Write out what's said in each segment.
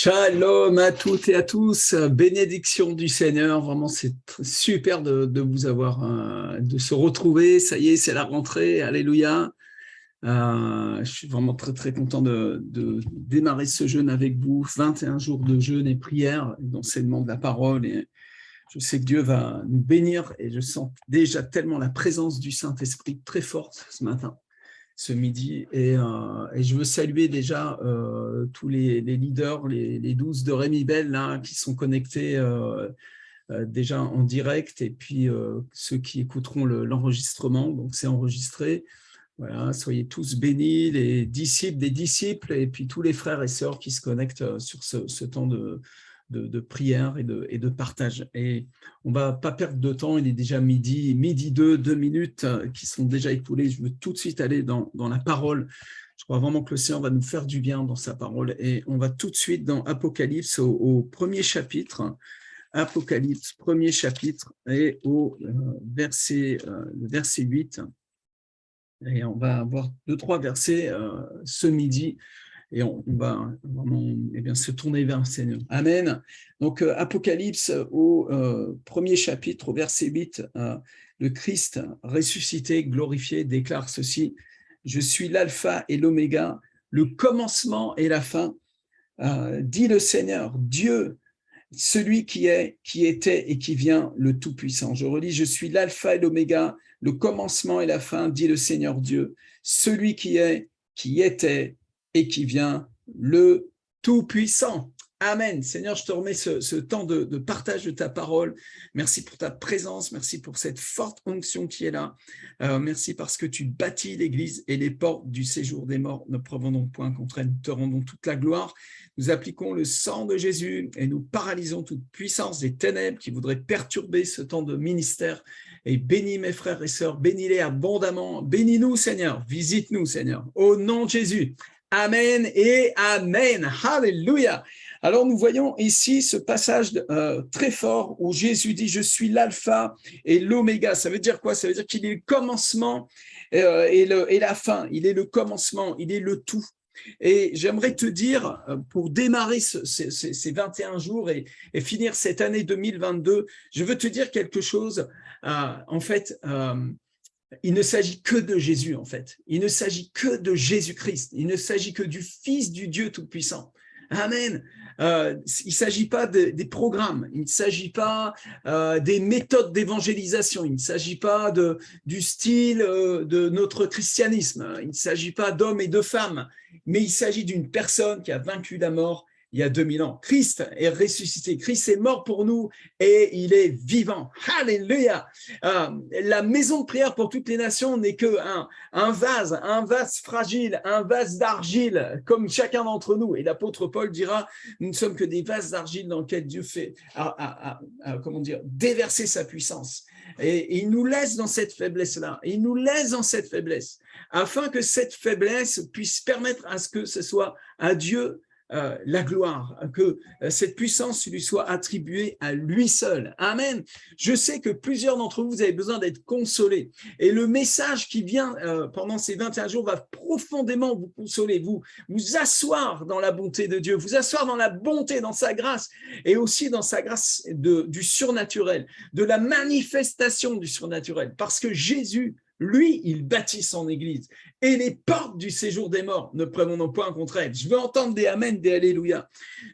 Shalom à toutes et à tous, bénédiction du Seigneur, vraiment c'est super de vous avoir, de se retrouver, ça y est, c'est la rentrée, alléluia. Je suis vraiment très très content de démarrer ce jeûne avec vous, 21 jours de jeûne et prière, d'enseignement de la parole, et je sais que Dieu va nous bénir et je sens déjà tellement la présence du Saint-Esprit très forte ce matin. Ce midi, et je veux saluer déjà tous les leaders, les 12 de Rémi Bell là, qui sont connectés déjà en direct, et puis ceux qui écouteront l'enregistrement, donc c'est enregistré. Voilà, soyez tous bénis, les disciples des disciples, et puis tous les frères et sœurs qui se connectent sur ce temps de prière et de partage. Et on ne va pas perdre de temps, il est déjà midi 2 minutes qui sont déjà écoulées. Je veux tout de suite aller dans la parole. Je crois vraiment que le Seigneur va nous faire du bien dans sa parole. Et on va tout de suite dans Apocalypse au premier chapitre. Apocalypse, premier chapitre, et au verset 8. Et on va avoir 2-3 versets ce midi. Et on va vraiment se tourner vers le Seigneur. Amen. Donc, Apocalypse au premier chapitre, au verset 8, le Christ ressuscité, glorifié, déclare ceci: « Je suis l'alpha et l'oméga, le commencement et la fin, dit le Seigneur, Dieu, celui qui est, qui était et qui vient, le Tout-Puissant. » Je relis: « Je suis l'alpha et l'oméga, le commencement et la fin, dit le Seigneur Dieu, celui qui est, qui était et qui vient, le Tout-Puissant. » Amen. Seigneur, je te remets ce temps de partage de ta parole. Merci pour ta présence. Merci pour cette forte onction qui est là. Merci parce que tu bâtis l'Église et les portes du séjour des morts ne prévaudront point contre elle. Nous te rendons toute la gloire. Nous appliquons le sang de Jésus et nous paralysons toute puissance des ténèbres qui voudraient perturber ce temps de ministère. Et bénis mes frères et sœurs, bénis-les abondamment. Bénis-nous, Seigneur. Visite-nous, Seigneur. Au nom de Jésus. Amen et Amen. Alléluia. Alors, nous voyons ici ce passage très fort où Jésus dit « Je suis l'alpha et l'oméga ». Ça veut dire quoi? Ça veut dire qu'il est le commencement et la fin. Il est le commencement, il est le tout. Et j'aimerais te dire, pour démarrer ces 21 jours et finir cette année 2022, je veux te dire quelque chose. En fait, il ne s'agit que de Jésus, en fait. Il ne s'agit que de Jésus-Christ. Il ne s'agit que du Fils du Dieu Tout-Puissant. Amen. Il ne s'agit pas des programmes, il ne s'agit pas des méthodes d'évangélisation, il ne s'agit pas du style de notre christianisme, il ne s'agit pas d'hommes et de femmes, mais il s'agit d'une personne qui a vaincu la mort il y a 2000 ans. Christ est ressuscité, Christ est mort pour nous et il est vivant. Alléluia. La maison de prière pour toutes les nations n'est qu'un vase fragile, un vase d'argile, comme chacun d'entre nous. Et l'apôtre Paul dira, nous ne sommes que des vases d'argile dans lesquels Dieu fait, déverser sa puissance. Et il nous laisse dans cette faiblesse-là, il nous laisse dans cette faiblesse, afin que cette faiblesse puisse permettre à ce que ce soit à Dieu la gloire, que cette puissance lui soit attribuée à lui seul. Amen. Je sais que plusieurs d'entre vous avez besoin d'être consolés. Et le message qui vient pendant ces 21 jours va profondément vous consoler, vous asseoir dans la bonté de Dieu, vous asseoir dans la bonté, dans sa grâce, et aussi dans sa grâce du surnaturel, de la manifestation du surnaturel. Parce que Jésus, lui, il bâtit son église. Et les portes du séjour des morts ne prévaudront point contre elle. Je veux entendre des amen, des alléluia.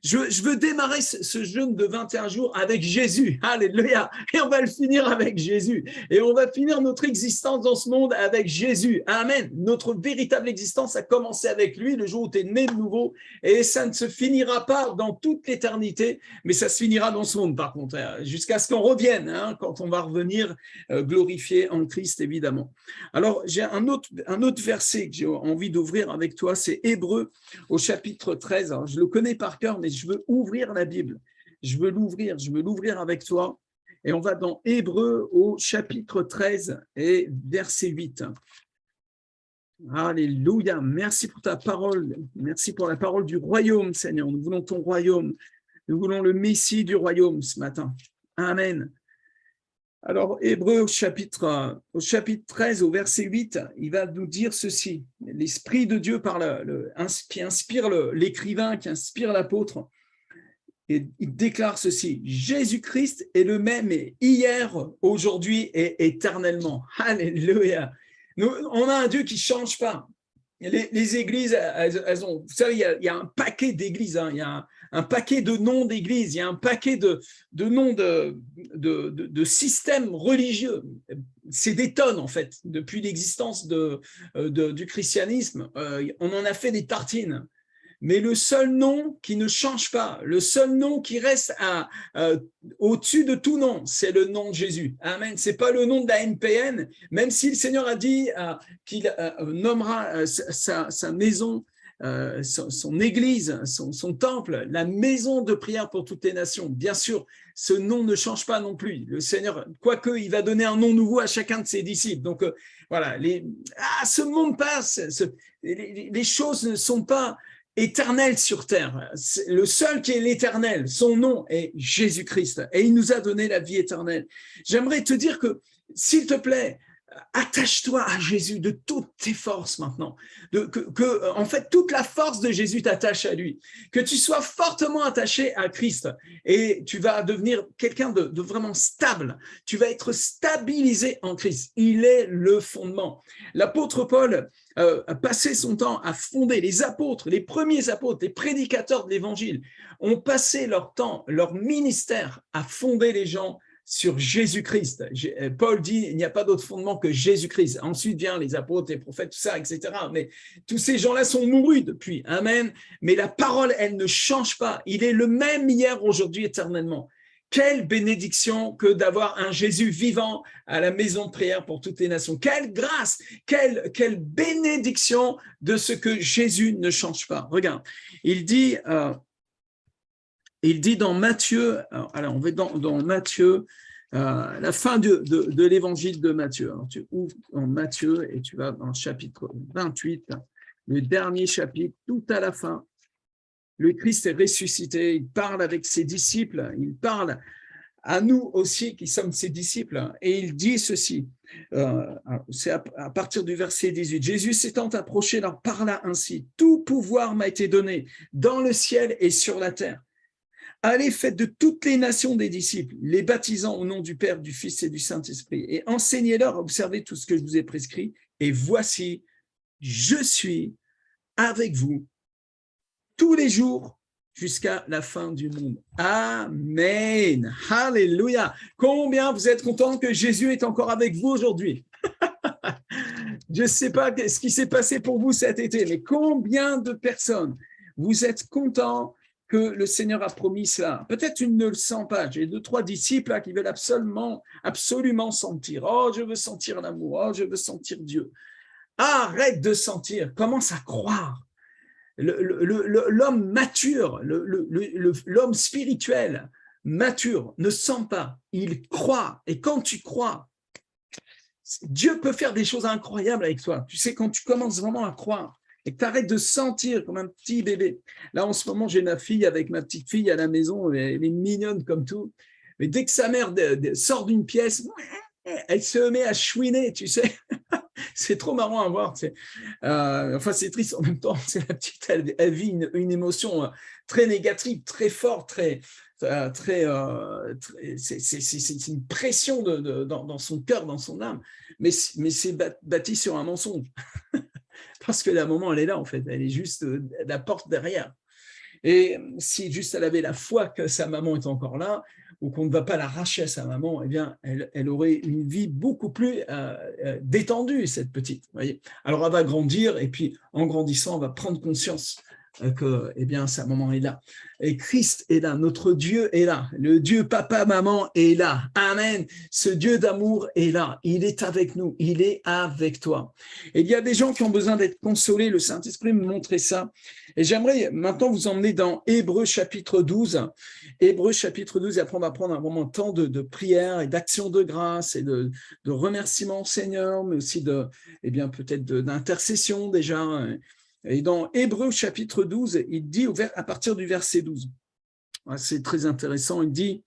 Je veux démarrer ce jeûne de 21 jours avec Jésus. Alléluia. Et on va le finir avec Jésus. Et on va finir notre existence dans ce monde avec Jésus. Amen. Notre véritable existence a commencé avec lui le jour où tu es né de nouveau. Et ça ne se finira pas dans toute l'éternité, mais ça se finira dans ce monde, par contre, jusqu'à ce qu'on revienne, quand on va revenir glorifié en Christ, évidemment. Alors, j'ai un autre verset que j'ai envie d'ouvrir avec toi, c'est Hébreux au chapitre 13. Alors, je le connais par cœur, mais je veux ouvrir la Bible. Je veux l'ouvrir avec toi. Et on va dans Hébreux au chapitre 13 et verset 8. Alléluia. Merci pour ta parole. Merci pour la parole du royaume, Seigneur. Nous voulons ton royaume. Nous voulons le Messie du royaume ce matin. Amen. Alors, Hébreux au chapitre 13, au verset 8, il va nous dire ceci. L'Esprit de Dieu qui inspire l'écrivain, qui inspire l'apôtre, Et il déclare ceci, Jésus-Christ est le même hier, aujourd'hui et éternellement. Alléluia. On a un Dieu qui ne change pas. Les églises, elles ont, vous savez, il y a un paquet d'églises, hein, il y a un paquet de noms d'églises, il y a un paquet de noms de systèmes religieux. C'est des tonnes, en fait, depuis l'existence du christianisme. On en a fait des tartines. Mais le seul nom qui ne change pas, le seul nom qui reste au-dessus de tout nom, c'est le nom de Jésus. Amen. Ce n'est pas le nom de la NPN, même si le Seigneur a dit qu'il nommera sa maison, son église, son temple, la maison de prière pour toutes les nations. Bien sûr, ce nom ne change pas non plus. Le Seigneur, quoique, il va donner un nom nouveau à chacun de ses disciples. Donc, voilà, ce monde passe, les choses ne sont pas éternel sur terre. Le seul qui est l'éternel, son nom est Jésus-Christ et il nous a donné la vie éternelle. J'aimerais te dire que, s'il te plaît, attache-toi à Jésus de toutes tes forces maintenant. En fait, toute la force de Jésus t'attache à lui. Que tu sois fortement attaché à Christ et tu vas devenir quelqu'un de vraiment stable. Tu vas être stabilisé en Christ. Il est le fondement. L'apôtre Paul a passé son temps à fonder les apôtres, les premiers apôtres, les prédicateurs de l'évangile, ont passé leur temps, leur ministère à fonder les gens sur Jésus-Christ. Paul dit, il n'y a pas d'autre fondement que Jésus-Christ. Ensuite vient les apôtres, les prophètes, tout ça, etc. Mais tous ces gens-là sont mourus depuis. Amen. Mais la parole, elle ne change pas. Il est le même hier, aujourd'hui, éternellement. Quelle bénédiction que d'avoir un Jésus vivant à la maison de prière pour toutes les nations. Quelle grâce, quelle bénédiction de ce que Jésus ne change pas. Regarde, il dit dans Matthieu, alors on va dans Matthieu, la fin de l'évangile de Matthieu. Alors tu ouvres dans Matthieu et tu vas dans le chapitre 28, le dernier chapitre, tout à la fin. Le Christ est ressuscité, il parle avec ses disciples, il parle à nous aussi qui sommes ses disciples, et il dit ceci, c'est à partir du verset 18, Jésus s'étant approché leur parla ainsi, tout pouvoir m'a été donné dans le ciel et sur la terre. Allez, faites de toutes les nations des disciples, les baptisant au nom du Père, du Fils et du Saint-Esprit, et enseignez-leur à observer tout ce que je vous ai prescrit, et voici, je suis avec vous tous les jours jusqu'à la fin du monde. Amen. Alléluia. Combien vous êtes contents que Jésus est encore avec vous aujourd'hui? Je ne sais pas ce qui s'est passé pour vous cet été, mais combien de personnes vous êtes contents que le Seigneur a promis cela? Peut-être tu ne le sens pas. J'ai 2-3 disciples là, qui veulent absolument sentir. Oh, je veux sentir l'amour. Oh, je veux sentir Dieu. Arrête de sentir. Commence à croire. L'homme mature, l'homme spirituel mature ne sent pas, il croit. Et quand tu crois, Dieu peut faire des choses incroyables avec toi. Tu sais, quand tu commences vraiment à croire et que tu arrêtes de sentir comme un petit bébé. Là, en ce moment, j'ai ma fille avec ma petite fille à la maison, elle est mignonne comme tout. Mais dès que sa mère sort d'une pièce, elle se met à chouiner, tu sais. C'est trop marrant à voir. Tu sais. Enfin, c'est triste en même temps. C'est la petite, elle vit une émotion très négative, très forte, c'est une pression dans son cœur, dans son âme. Mais c'est bâti sur un mensonge. Parce que la maman, elle est là, en fait. Elle est juste la porte derrière. Et si juste elle avait la foi que sa maman est encore là, ou qu'on ne va pas l'arracher à sa maman, eh bien, elle aurait une vie beaucoup plus détendue, cette petite. Voyez. Alors, elle va grandir, et puis en grandissant, elle va prendre conscience que eh bien, sa maman est là. Et Christ est là, notre Dieu est là, le Dieu papa, maman est là. Amen. Ce Dieu d'amour est là, il est avec nous, il est avec toi. Et il y a des gens qui ont besoin d'être consolés, le Saint-Esprit me montrait ça. Et j'aimerais maintenant vous emmener dans Hébreux chapitre 12. Hébreux chapitre 12, et après on va prendre un moment de temps de prière et d'action de grâce et de remerciement au Seigneur, mais aussi eh bien, peut-être d'intercession déjà. Et dans Hébreux chapitre 12, il dit à partir du verset 12, c'est très intéressant, il dit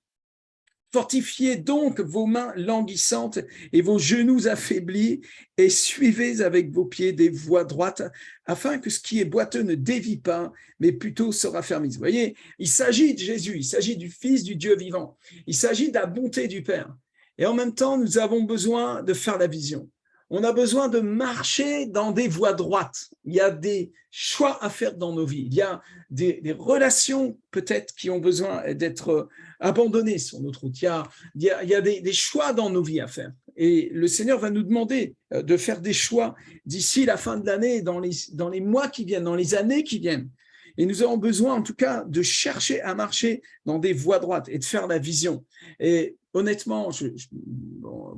Fortifiez donc vos mains languissantes et vos genoux affaiblis et suivez avec vos pieds des voies droites afin que ce qui est boiteux ne dévie pas, mais plutôt se raffermisse. Vous voyez, il s'agit de Jésus, il s'agit du Fils du Dieu vivant, il s'agit de la bonté du Père. Et en même temps, nous avons besoin de faire la vision. On a besoin de marcher dans des voies droites. Il y a des choix à faire dans nos vies. Il y a des relations peut-être qui ont besoin d'être abandonnées sur notre route. Il y a des choix dans nos vies à faire. Et le Seigneur va nous demander de faire des choix d'ici la fin de l'année, dans les mois qui viennent, dans les années qui viennent. Et nous avons besoin, en tout cas, de chercher à marcher dans des voies droites et de faire la vision. Et honnêtement,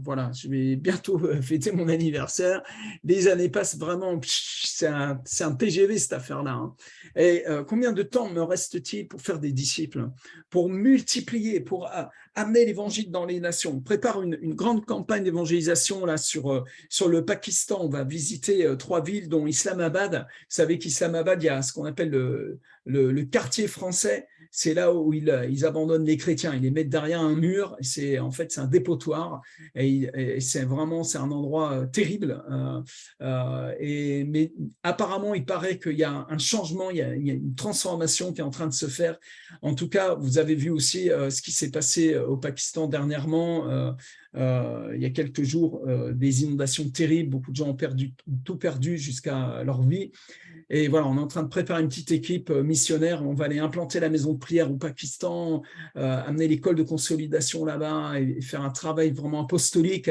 voilà, je vais bientôt fêter mon anniversaire. Les années passent vraiment, c'est un TGV cette affaire-là. Hein. Et combien de temps me reste-t-il pour faire des disciples, pour multiplier, pour amener l'évangile dans les nations? On prépare une grande campagne d'évangélisation là sur le Pakistan. On va visiter 3 villes, dont Islamabad. Vous savez qu'Islamabad, il y a ce qu'on appelle le quartier français. C'est là où ils abandonnent les chrétiens, ils les mettent derrière un mur. En fait, c'est un dépotoir et c'est un endroit terrible. Mais apparemment, il paraît qu'il y a un changement, il y a une transformation qui est en train de se faire. En tout cas, vous avez vu aussi ce qui s'est passé au Pakistan dernièrement. Il y a quelques jours, des inondations terribles. Beaucoup de gens ont tout perdu jusqu'à leur vie. Et voilà, on est en train de préparer une petite équipe missionnaire. On va aller implanter la maison de prière au Pakistan, amener l'école de consolidation là-bas et faire un travail vraiment apostolique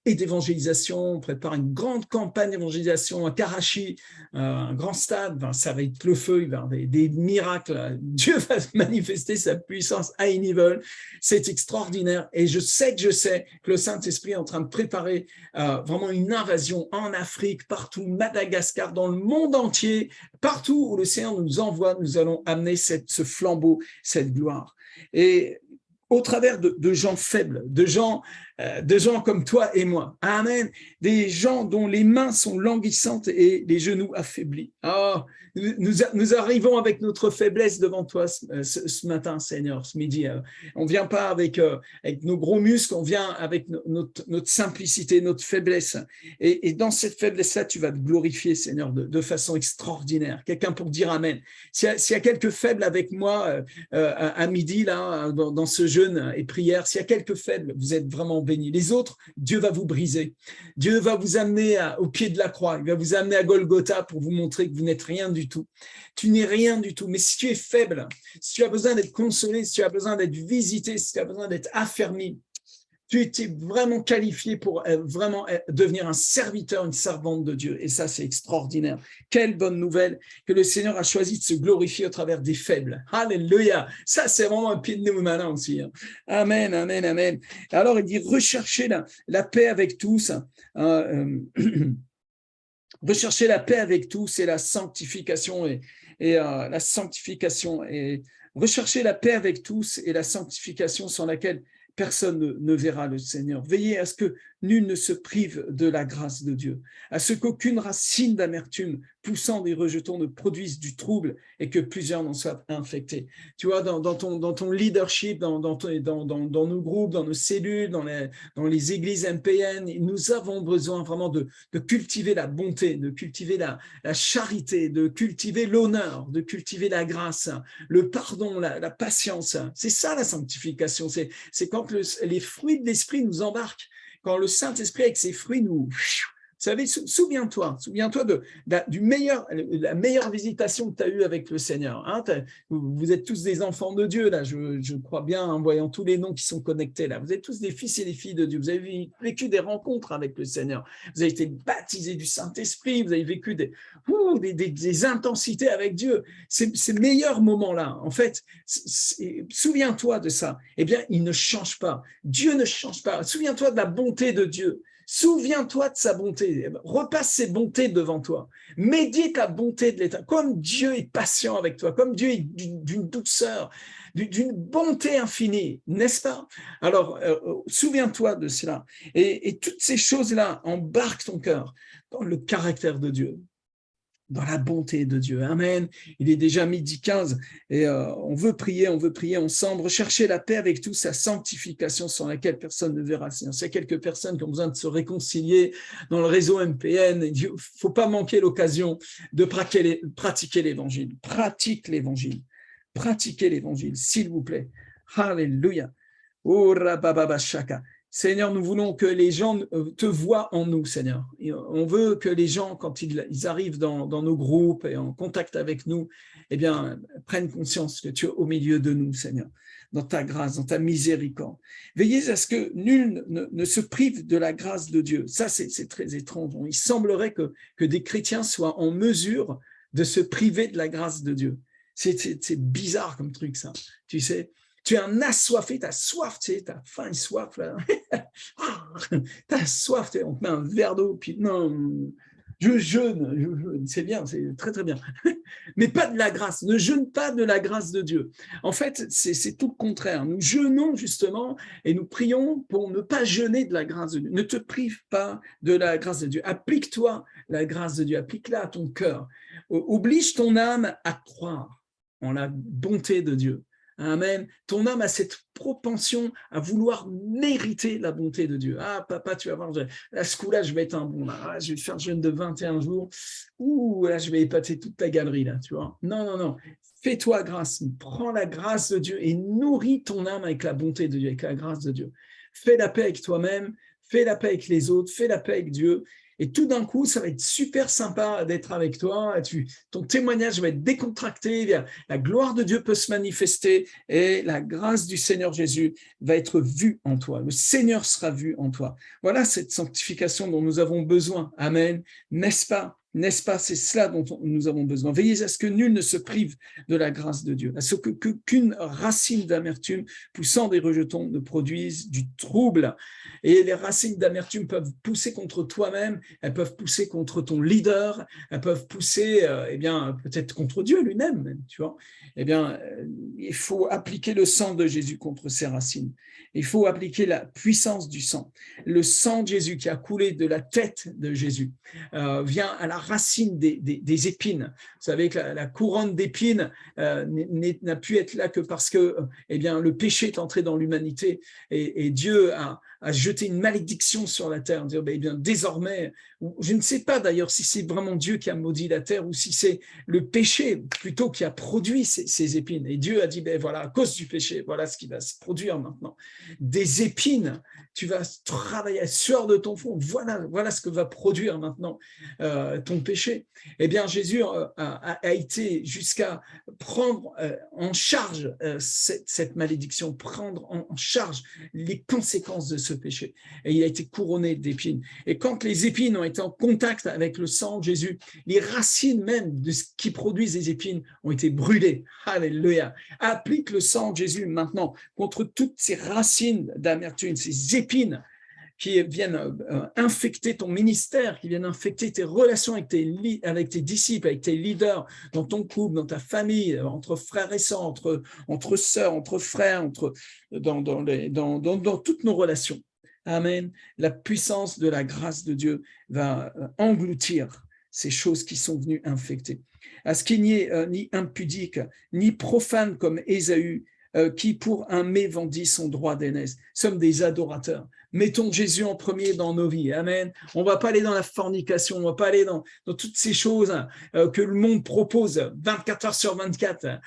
et d'évangélisation. On prépare une grande campagne d'évangélisation à Karachi, un grand stade. Enfin, ça va être le feu, il va y avoir des miracles. Dieu va manifester sa puissance à un niveau. C'est extraordinaire. Et je sais que le Saint-Esprit est en train de préparer vraiment une invasion en Afrique, partout, Madagascar, dans le monde entier. Partout où le Seigneur nous envoie, nous allons amener ce flambeau, cette gloire. Et au travers de gens faibles, de gens comme toi et moi. Amen. Des gens dont les mains sont languissantes et les genoux affaiblis. Oh, nous arrivons avec notre faiblesse devant toi ce matin, Seigneur, ce midi. On ne vient pas avec nos gros muscles, on vient avec notre simplicité, notre faiblesse. Et dans cette faiblesse-là, tu vas te glorifier, Seigneur, de façon extraordinaire. Quelqu'un pour dire Amen. S'il y a quelques faibles avec moi à midi, là, dans ce jeûne et prière, s'il y a quelques faibles, vous êtes vraiment bénis. Les autres, Dieu va vous briser. Dieu va vous amener au pied de la croix. Il va vous amener à Golgotha pour vous montrer que vous n'êtes rien du tout. Tu n'es rien du tout. Mais si tu es faible, si tu as besoin d'être consolé, si tu as besoin d'être visité, si tu as besoin d'être affermi, tu étais vraiment qualifié pour vraiment devenir un serviteur, une servante de Dieu. Et ça, c'est extraordinaire. Quelle bonne nouvelle que le Seigneur a choisi de se glorifier au travers des faibles. Alléluia. Ça, c'est vraiment un pied de nez malin aussi. Hein. Amen, amen, amen. Alors, il dit, recherchez la paix avec tous. Rechercher la paix avec tous et la sanctification la sanctification et rechercher la paix avec tous et la sanctification sans laquelle personne ne verra le Seigneur. Veillez à ce que nul ne se prive de la grâce de Dieu, à ce qu'aucune racine d'amertume poussant des rejetons ne produise du trouble et que plusieurs n'en soient infectés. Tu vois, dans ton leadership, dans nos groupes, dans nos cellules, dans les églises MPN, nous avons besoin vraiment de cultiver la bonté, de cultiver la charité, de cultiver l'honneur, de cultiver la grâce, le pardon, la patience. C'est ça la sanctification, c'est quand les fruits de l'esprit nous embarquent, quand le Saint-Esprit avec ses fruits nous... Vous savez, souviens-toi de la meilleure visitation que tu as eue avec le Seigneur. Hein, vous êtes tous des enfants de Dieu, là, je crois bien, en voyant tous les noms qui sont connectés là. Vous êtes tous des fils et des filles de Dieu. Vous avez vécu des rencontres avec le Seigneur. Vous avez été baptisés du Saint-Esprit. Vous avez vécu des intensités avec Dieu. Ces meilleurs moments-là, en fait, souviens-toi de ça. Eh bien, il ne change pas. Dieu ne change pas. Souviens-toi de la bonté de Dieu. Souviens-toi de sa bonté, repasse ses bontés devant toi, médite la bonté de l'Éternel, comme Dieu est patient avec toi, comme Dieu est d'une douceur, d'une bonté infinie, n'est-ce pas? Alors, souviens-toi de cela, et toutes ces choses-là embarquent ton cœur dans le caractère de Dieu. dans la bonté de Dieu. Amen. Il est déjà 12h15 et on veut prier ensemble, rechercher la paix avec tous, sa sanctification sans laquelle personne ne verra. S'il y a quelques personnes qui ont besoin de se réconcilier dans le réseau MPN, il ne faut pas manquer l'occasion de pratiquer l'évangile. Pratiquez l'évangile, s'il vous plaît. Alléluia. Oh, rabababa shaka. Seigneur, nous voulons que les gens te voient en nous, Seigneur. On veut que les gens, quand ils arrivent dans nos groupes et en contact avec nous, eh bien, prennent conscience que tu es au milieu de nous, Seigneur, dans ta grâce, dans ta miséricorde. Veillez à ce que nul ne se prive de la grâce de Dieu. Ça, c'est très étrange. Il semblerait que des chrétiens soient en mesure de se priver de la grâce de Dieu. C'est bizarre comme truc, ça, tu sais. Tu es un assoiffé, tu as soif, tu sais, tu as faim et soif. Tu as soif, on te met un verre d'eau, puis non, je jeûne, c'est bien, c'est très très bien. Mais pas de la grâce, ne jeûne pas de la grâce de Dieu. En fait, c'est tout le contraire. Nous jeûnons justement et nous prions pour ne pas jeûner de la grâce de Dieu. Ne te prive pas de la grâce de Dieu. Applique-toi la grâce de Dieu, applique-la à ton cœur. Oblige ton âme à croire en la bonté de Dieu. Amen. Ton âme a cette propension à vouloir mériter la bonté de Dieu. Ah, papa, tu vas voir, là, ce coup-là, je vais être un bon. Là, je vais faire jeûne de 21 jours. Ouh, là, je vais épater toute ta galerie, là, tu vois. Non. Fais-toi grâce. Prends la grâce de Dieu et nourris ton âme avec la bonté de Dieu, avec la grâce de Dieu. Fais la paix avec toi-même, fais la paix avec les autres, fais la paix avec Dieu. Et tout d'un coup, ça va être super sympa d'être avec toi. Ton témoignage va être décontracté. La gloire de Dieu peut se manifester et la grâce du Seigneur Jésus va être vue en toi. Le Seigneur sera vu en toi. Voilà cette sanctification dont nous avons besoin. Amen. N'est-ce pas? N'est-ce pas? C'est cela dont nous avons besoin. Veillez à ce que nul ne se prive de la grâce de Dieu, à ce qu'une racine d'amertume poussant des rejetons ne produise du trouble. Et les racines d'amertume peuvent pousser contre toi-même, elles peuvent pousser contre ton leader, elles peuvent pousser, peut-être contre Dieu lui-même, tu vois. Il faut appliquer le sang de Jésus contre ces racines. Il faut appliquer la puissance du sang. Le sang de Jésus qui a coulé de la tête de Jésus vient à la racine des épines. Vous savez que la couronne d'épines n'a pu être là que parce que le péché est entré dans l'humanité et Dieu a jeté une malédiction sur la terre. Dire, désormais, je ne sais pas d'ailleurs si c'est vraiment Dieu qui a maudit la terre ou si c'est le péché plutôt qui a produit ces épines. Et Dieu a dit, voilà, à cause du péché, voilà ce qui va se produire maintenant. Des épines, tu vas travailler à la sueur de ton front, voilà ce que va produire maintenant ton péché. Jésus a été jusqu'à prendre en charge cette malédiction, prendre en charge les conséquences de ce péché. Et il a été couronné d'épines. Et quand les épines ont été en contact avec le sang de Jésus, les racines même de ce qui produisent les épines ont été brûlées. Alléluia. Applique le sang de Jésus maintenant contre toutes ces racines d'amertume, ces épines qui viennent infecter ton ministère, qui viennent infecter tes relations avec tes disciples, avec tes leaders, dans ton couple, dans ta famille, entre frères et sœurs, entre sœurs, entre frères, dans toutes nos relations. Amen. La puissance de la grâce de Dieu va engloutir ces choses qui sont venues infecter. À ce qu'il n'y ait ni impudique, ni profane comme Ésaü, qui pour un mets vendit son droit d'aînesse. Sommes des adorateurs. Mettons Jésus en premier dans nos vies. Amen. On ne va pas aller dans la fornication, on ne va pas aller dans toutes ces choses que le monde propose 24 heures sur 24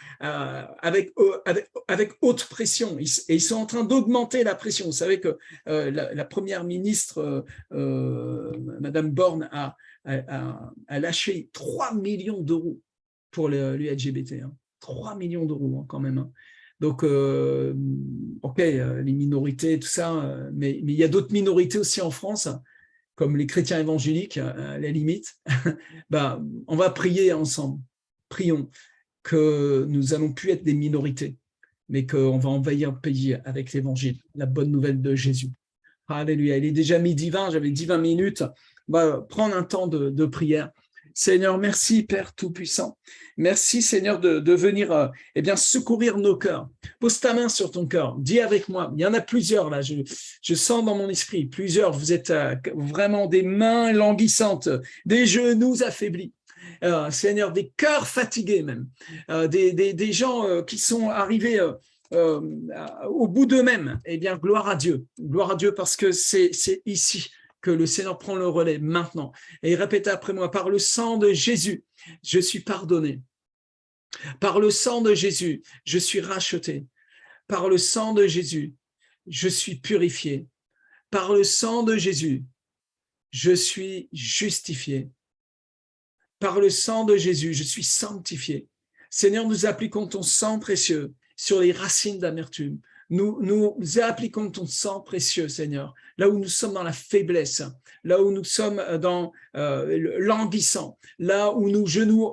avec haute pression. Et ils sont en train d'augmenter la pression. Vous savez que la première ministre, Madame Borne, a lâché 3 millions d'euros pour l'ULGBT. 3 millions d'euros quand même. Donc, les minorités, tout ça, mais il y a d'autres minorités aussi en France, comme les chrétiens évangéliques, à la limite. On va prier ensemble. Prions que nous n'allons plus être des minorités, mais qu'on va envahir le pays avec l'évangile, la bonne nouvelle de Jésus. Alléluia. Il est déjà 12h20, j'avais 10-20 minutes. On va prendre un temps de prière. Seigneur, merci Père Tout-Puissant. Merci Seigneur de venir secourir nos cœurs. Pose ta main sur ton cœur, dis avec moi. Il y en a plusieurs là, je sens dans mon esprit, plusieurs, vous êtes vraiment des mains languissantes, des genoux affaiblis. Seigneur, des cœurs fatigués même, des gens qui sont arrivés au bout d'eux-mêmes. Eh bien, gloire à Dieu parce que c'est ici que le Seigneur prend le relais maintenant. Et répétez après moi, par le sang de Jésus, je suis pardonné. Par le sang de Jésus, je suis racheté. Par le sang de Jésus, je suis purifié. Par le sang de Jésus, je suis justifié. Par le sang de Jésus, je suis sanctifié. Seigneur, nous appliquons ton sang précieux sur les racines d'amertume. Nous appliquons ton sang précieux, Seigneur, là où nous sommes dans la faiblesse, là où nous sommes dans languissant, là où nos genoux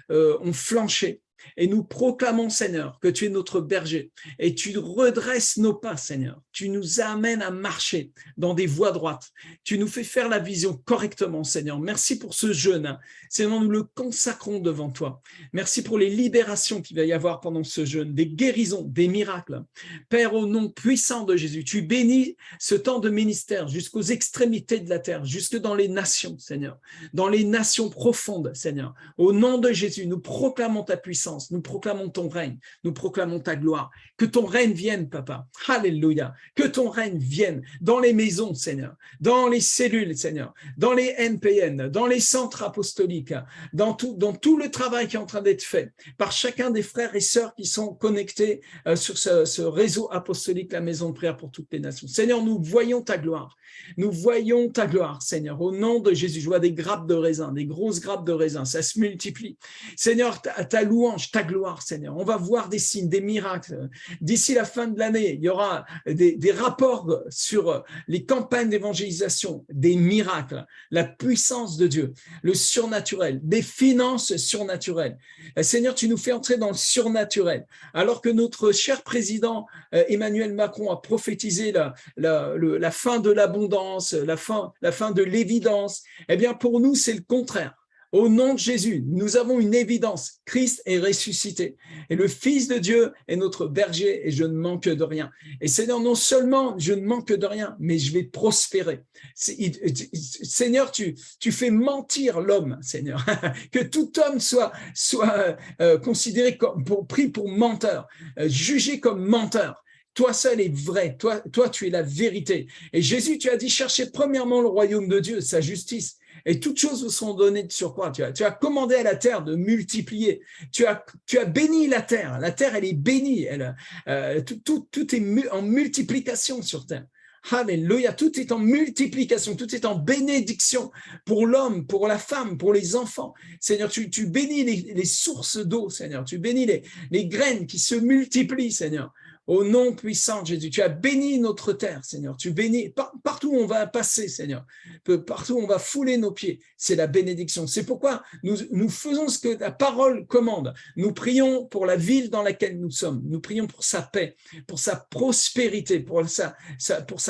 ont flanché. Et nous proclamons, Seigneur, que tu es notre berger et tu redresses nos pas, Seigneur. Tu nous amènes à marcher dans des voies droites. Tu nous fais faire la vision correctement, Seigneur. Merci pour ce jeûne. Seigneur, nous le consacrons devant toi. Merci pour les libérations qu'il va y avoir pendant ce jeûne, des guérisons, des miracles. Père, au nom puissant de Jésus, tu bénis ce temps de ministère jusqu'aux extrémités de la terre, jusque dans les nations, Seigneur, dans les nations profondes, Seigneur. Au nom de Jésus, nous proclamons ta puissance. Nous proclamons ton règne, nous proclamons ta gloire. Que ton règne vienne, Papa. Alléluia. Que ton règne vienne dans les maisons, Seigneur, dans les cellules, Seigneur, dans les NPN, dans les centres apostoliques, dans tout le travail qui est en train d'être fait par chacun des frères et sœurs qui sont connectés sur ce réseau apostolique, la maison de prière pour toutes les nations. Seigneur, nous voyons ta gloire. Nous voyons ta gloire, Seigneur. Au nom de Jésus, je vois des grappes de raisin, des grosses grappes de raisin. Ça se multiplie. Seigneur, ta louange, ta gloire, Seigneur. On va voir des signes, des miracles. D'ici la fin de l'année, il y aura des rapports sur les campagnes d'évangélisation, des miracles, la puissance de Dieu, le surnaturel, des finances surnaturelles. Seigneur, tu nous fais entrer dans le surnaturel. Alors que notre cher président Emmanuel Macron a prophétisé la fin de l'abondance, la fin de l'évidence, eh bien pour nous, c'est le contraire. Au nom de Jésus, nous avons une évidence. Christ est ressuscité. Et le Fils de Dieu est notre berger et je ne manque de rien. Et Seigneur, non seulement je ne manque de rien, mais je vais prospérer. Seigneur, tu fais mentir l'homme, Seigneur. Que tout homme soit considéré pris pour menteur, jugé comme menteur. Toi seul es vrai, toi tu es la vérité. Et Jésus, tu as dit, cherchez premièrement le royaume de Dieu, sa justice. Et toutes choses vous sont données de surcroît. Tu as commandé à la terre de multiplier. Tu as béni la terre. La terre, elle est bénie. Tout est en multiplication sur terre. Alléluia, tout est en multiplication, tout est en bénédiction pour l'homme, pour la femme, pour les enfants. Seigneur, tu bénis les sources d'eau, Seigneur. Tu bénis les graines qui se multiplient, Seigneur. Au nom puissant de Jésus, tu as béni notre terre, Seigneur. Tu bénis partout où on va passer, Seigneur. Partout où on va fouler nos pieds, c'est la bénédiction. C'est pourquoi nous faisons ce que la parole commande. Nous prions pour la ville dans laquelle nous sommes. Nous prions pour sa paix, pour sa prospérité, pour sa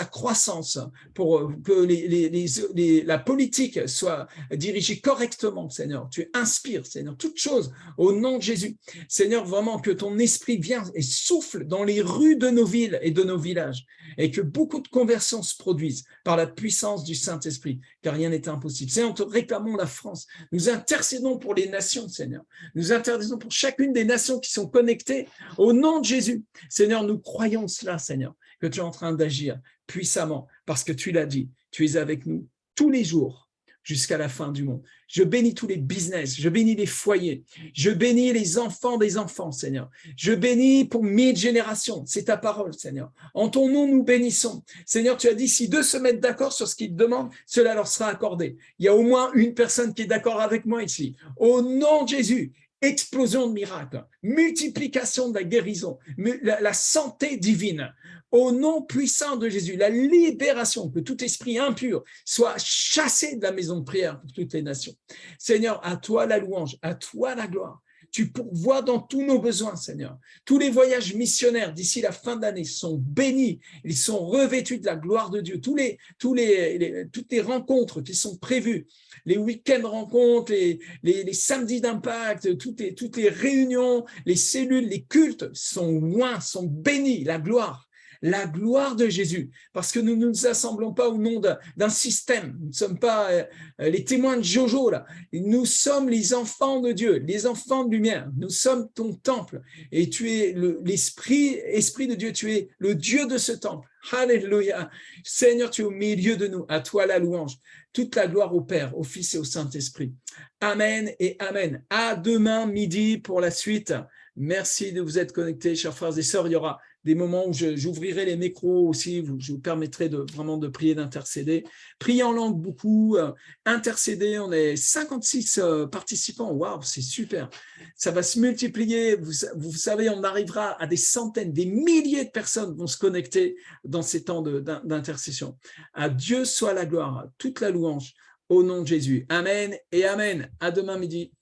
croissance, pour que la politique soit dirigée correctement, Seigneur. Tu inspires, Seigneur, toutes choses au nom de Jésus. Seigneur, vraiment que ton esprit vienne et souffle dans les rues de nos villes et de nos villages et que beaucoup de conversions se produisent par la puissance du Saint-Esprit, car rien n'est impossible. Seigneur, nous te réclamons la France. Nous intercédons pour les nations, Seigneur. Nous intercédons pour chacune des nations qui sont connectées au nom de Jésus. Seigneur, nous croyons cela, Seigneur, que tu es en train d'agir puissamment parce que tu l'as dit. Tu es avec nous tous les jours jusqu'à la fin du monde. Je bénis tous les business, je bénis les foyers, je bénis les enfants des enfants, Seigneur. Je bénis pour 1000 générations, c'est ta parole, Seigneur. En ton nom, nous bénissons. Seigneur, tu as dit, si deux se mettent d'accord sur ce qu'ils te demandent, cela leur sera accordé. Il y a au moins une personne qui est d'accord avec moi ici. Au nom de Jésus, explosion de miracles, multiplication de la guérison, la santé divine. Au nom puissant de Jésus, la libération, que tout esprit impur soit chassé de la maison de prière pour toutes les nations. Seigneur, à toi la louange, à toi la gloire. Tu pourvois dans tous nos besoins, Seigneur. Tous les voyages missionnaires d'ici la fin de l'année sont bénis. Ils sont revêtus de la gloire de Dieu. Toutes les rencontres qui sont prévues, les week-ends rencontres, les samedis d'impact, toutes les réunions, les cellules, les cultes sont loin, sont bénis. La gloire la gloire de Jésus, parce que nous ne nous assemblons pas au nom d'un système. Nous ne sommes pas les témoins de Jojo, là. Nous sommes les enfants de Dieu, les enfants de lumière. Nous sommes ton temple et tu es esprit de Dieu, tu es le Dieu de ce temple. Alléluia. Seigneur, tu es au milieu de nous. À toi la louange. Toute la gloire au Père, au Fils et au Saint-Esprit. Amen et amen. À demain midi pour la suite. Merci de vous être connectés, chers frères et sœurs. Il y aura des moments où j'ouvrirai les micros aussi. Je vous permettrai vraiment de prier, d'intercéder. Priez en langue beaucoup. Intercéder. On est 56 participants. Waouh, c'est super. Ça va se multiplier. Vous savez, on arrivera à des centaines, des milliers de personnes vont se connecter dans ces temps d'intercession. À Dieu soit la gloire, toute la louange au nom de Jésus. Amen et amen. À demain midi.